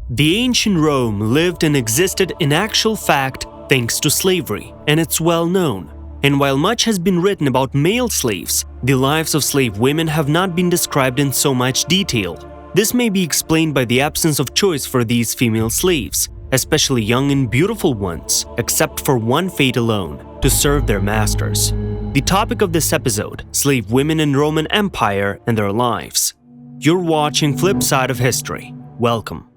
The ancient Rome lived and existed in actual fact thanks to slavery, and it's well known. And while much has been written about male slaves, the lives of slave women have not been described in so much detail. This may be explained by the absence of choice for these female slaves, especially young and beautiful ones, except for one fate alone: to serve their masters. The topic of this episode: slave women in Roman Empire and their lives. You're watching Flip Side of History. Welcome.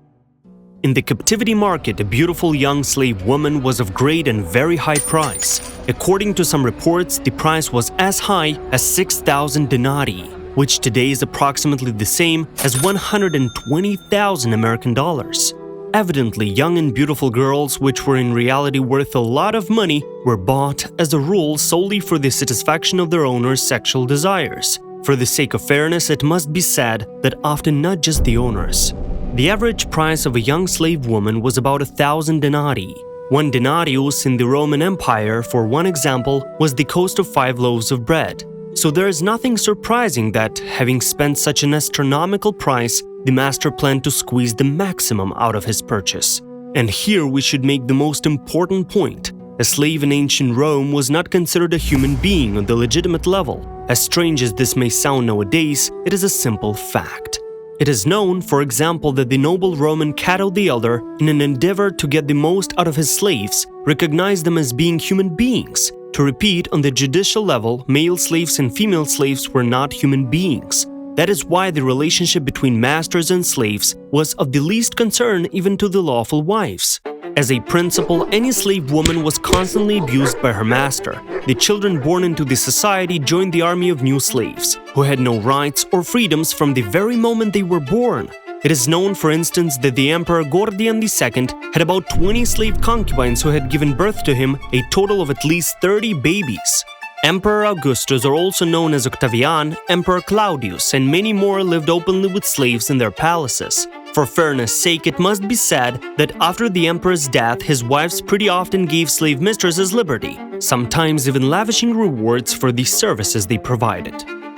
In the captivity market, a beautiful young slave woman was of great and very high price. According to some reports, the price was as high as 6,000 denarii, which today is approximately the same as 120,000 American dollars. Evidently, young and beautiful girls, which were in reality worth a lot of money, were bought, as a rule, solely for the satisfaction of their owners' sexual desires. For the sake of fairness, it must be said that often not just the owners. The average price of a young slave woman was about 1,000 denarii. One denarius in the Roman Empire, for one example, was the cost of 5 loaves of bread. So there is nothing surprising that, having spent such an astronomical price, the master planned to squeeze the maximum out of his purchase. And here we should make the most important point. A slave in ancient Rome was not considered a human being on the legitimate level. As strange as this may sound nowadays, it is a simple fact. It is known, for example, that the noble Roman Cato the Elder, in an endeavor to get the most out of his slaves, recognized them as being human beings. To repeat, on the judicial level, male slaves and female slaves were not human beings. That is why the relationship between masters and slaves was of the least concern even to the lawful wives. As a principle, any slave woman was constantly abused by her master. The children born into the society joined the army of new slaves, who had no rights or freedoms from the very moment they were born. It is known, for instance, that the Emperor Gordian II had about 20 slave concubines who had given birth to him a total of at least 30 babies. Emperor Augustus, or also known as Octavian, Emperor Claudius, and many more lived openly with slaves in their palaces. For fairness' sake, it must be said that after the emperor's death, his wives pretty often gave slave mistresses liberty, sometimes even lavishing rewards for the services they provided.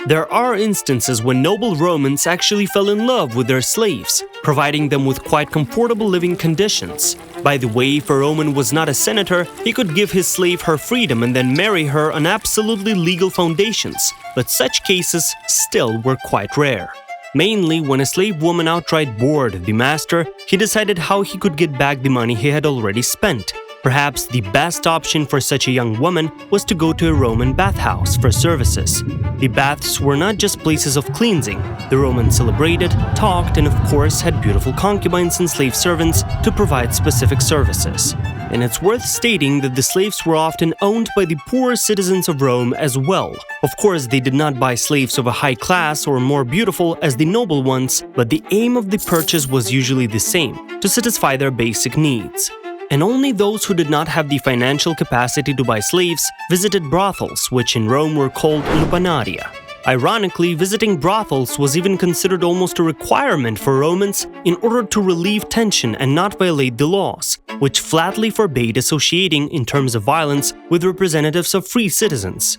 There are instances when noble Romans actually fell in love with their slaves, providing them with quite comfortable living conditions. By the way, if a Roman was not a senator, he could give his slave her freedom and then marry her on absolutely legal foundations, but such cases still were quite rare. Mainly, when a slave woman outright bored the master, he decided how he could get back the money he had already spent. Perhaps the best option for such a young woman was to go to a Roman bathhouse for services. The baths were not just places of cleansing. The Romans celebrated, talked, and of course had beautiful concubines and slave servants to provide specific services. And it's worth stating that the slaves were often owned by the poorer citizens of Rome as well. Of course, they did not buy slaves of a high class or more beautiful as the noble ones, but the aim of the purchase was usually the same: to satisfy their basic needs. And only those who did not have the financial capacity to buy slaves visited brothels, which in Rome were called lupanaria. Ironically, visiting brothels was even considered almost a requirement for Romans in order to relieve tension and not violate the laws, which flatly forbade associating in terms of violence with representatives of free citizens.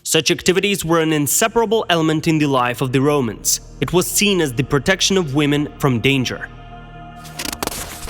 Such activities were an inseparable element in the life of the Romans. It was seen as the protection of women from danger.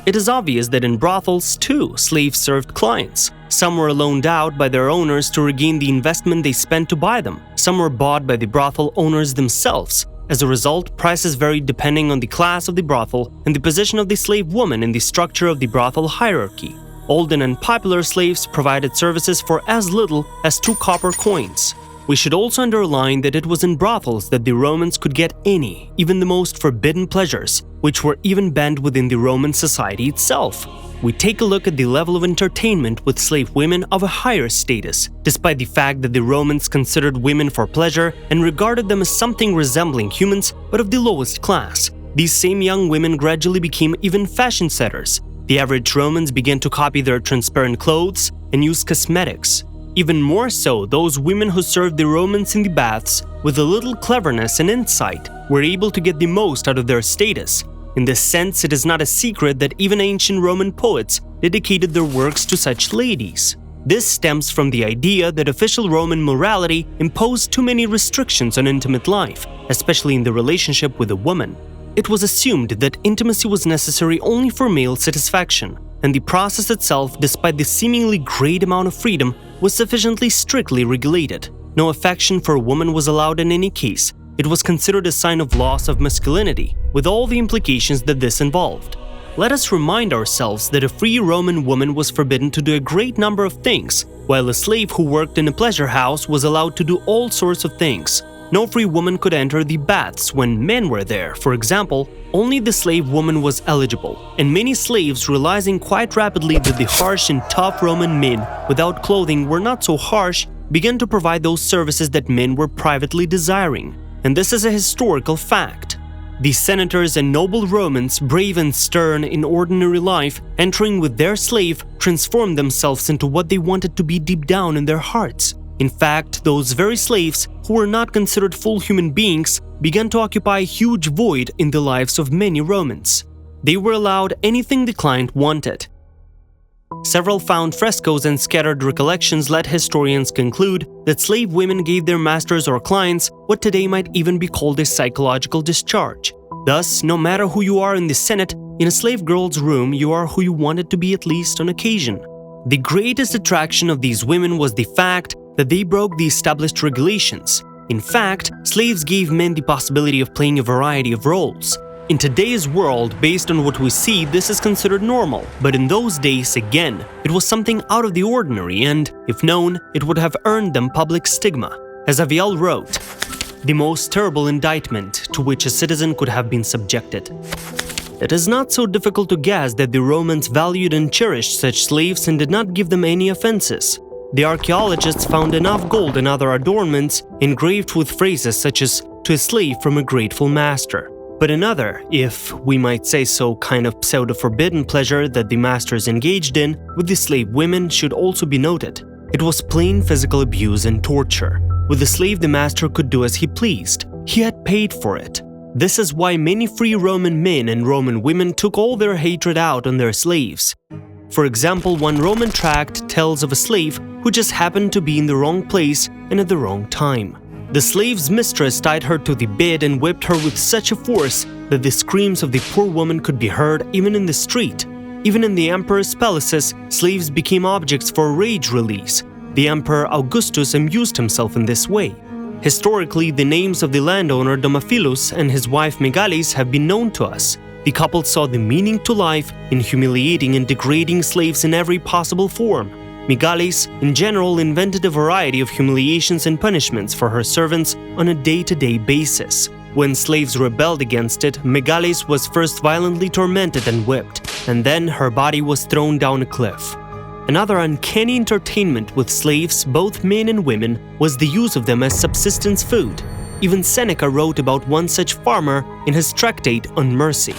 It is obvious that in brothels, too, slaves served clients. Some were loaned out by their owners to regain the investment they spent to buy them. Some were bought by the brothel owners themselves. As a result, prices varied depending on the class of the brothel and the position of the slave woman in the structure of the brothel hierarchy. Old and unpopular slaves provided services for as little as 2 copper coins. We should also underline that it was in brothels that the Romans could get any, even the most forbidden pleasures, which were even banned within the Roman society itself. We take a look at the level of entertainment with slave women of a higher status, despite the fact that the Romans considered women for pleasure and regarded them as something resembling humans but of the lowest class. These same young women gradually became even fashion setters. The average Romans began to copy their transparent clothes and use cosmetics. Even more so, those women who served the Romans in the baths, with a little cleverness and insight, were able to get the most out of their status. In this sense, it is not a secret that even ancient Roman poets dedicated their works to such ladies. This stems from the idea that official Roman morality imposed too many restrictions on intimate life, especially in the relationship with a woman. It was assumed that intimacy was necessary only for male satisfaction, and the process itself, despite the seemingly great amount of freedom, was sufficiently strictly regulated. No affection for a woman was allowed in any case. It was considered a sign of loss of masculinity, with all the implications that this involved. Let us remind ourselves that a free Roman woman was forbidden to do a great number of things, while a slave who worked in a pleasure house was allowed to do all sorts of things. No free woman could enter the baths when men were there, for example. Only the slave woman was eligible, and many slaves, realizing quite rapidly that the harsh and tough Roman men without clothing were not so harsh, began to provide those services that men were privately desiring. And this is a historical fact. The senators and noble Romans, brave and stern in ordinary life, entering with their slave, transformed themselves into what they wanted to be deep down in their hearts. In fact, those very slaves, who were not considered full human beings, began to occupy a huge void in the lives of many Romans. They were allowed anything the client wanted. Several found frescoes and scattered recollections let historians conclude that slave women gave their masters or clients what today might even be called a psychological discharge. Thus, no matter who you are in the Senate, in a slave girl's room you are who you wanted to be, at least on occasion. The greatest attraction of these women was the fact that they broke the established regulations. In fact, slaves gave men the possibility of playing a variety of roles. In today's world, based on what we see, this is considered normal, but in those days, again, it was something out of the ordinary and, if known, it would have earned them public stigma. As Aviel wrote, "The most terrible indictment to which a citizen could have been subjected." It is not so difficult to guess that the Romans valued and cherished such slaves and did not give them any offenses. The archaeologists found enough gold and other adornments engraved with phrases such as "to a slave from a grateful master." But another, if we might say so, kind of pseudo-forbidden pleasure that the masters engaged in with the slave women should also be noted. It was plain physical abuse and torture. With the slave, the master could do as he pleased. He had paid for it. This is why many free Roman men and Roman women took all their hatred out on their slaves. For example, one Roman tract tells of a slave who just happened to be in the wrong place and at the wrong time. The slave's mistress tied her to the bed and whipped her with such a force that the screams of the poor woman could be heard even in the street. Even in the emperor's palaces, slaves became objects for rage release. The emperor Augustus amused himself in this way. Historically, the names of the landowner Domaphilus and his wife Megales have been known to us. The couple saw the meaning to life in humiliating and degrading slaves in every possible form. Megales, in general, invented a variety of humiliations and punishments for her servants on a day-to-day basis. When slaves rebelled against it, Megales was first violently tormented and whipped, and then her body was thrown down a cliff. Another uncanny entertainment with slaves, both men and women, was the use of them as subsistence food. Even Seneca wrote about one such farmer in his tractate on mercy.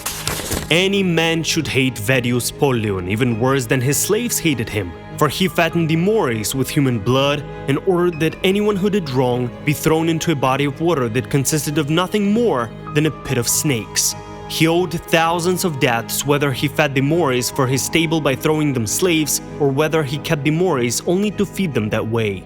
"Any man should hate Vedius Pollion even worse than his slaves hated him, for he fattened the Mores with human blood and ordered that anyone who did wrong be thrown into a body of water that consisted of nothing more than a pit of snakes. He owed thousands of deaths whether he fed the Mores for his stable by throwing them slaves or whether he kept the Mores only to feed them that way."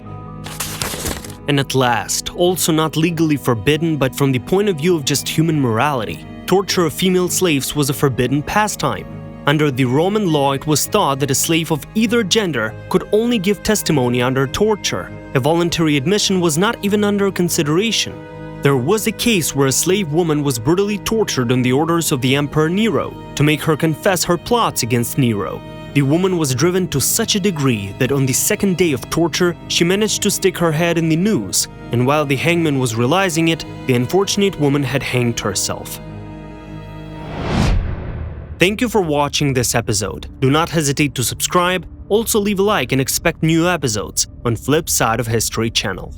And at last, also not legally forbidden but from the point of view of just human morality, torture of female slaves was a forbidden pastime. Under the Roman law, it was thought that a slave of either gender could only give testimony under torture. A voluntary admission was not even under consideration. There was a case where a slave woman was brutally tortured on the orders of the Emperor Nero to make her confess her plots against Nero. The woman was driven to such a degree that on the second day of torture, she managed to stick her head in the noose, and while the hangman was realizing it, the unfortunate woman had hanged herself. Thank you for watching this episode. Do not hesitate to subscribe, also leave a like and expect new episodes on Flip Side of History channel.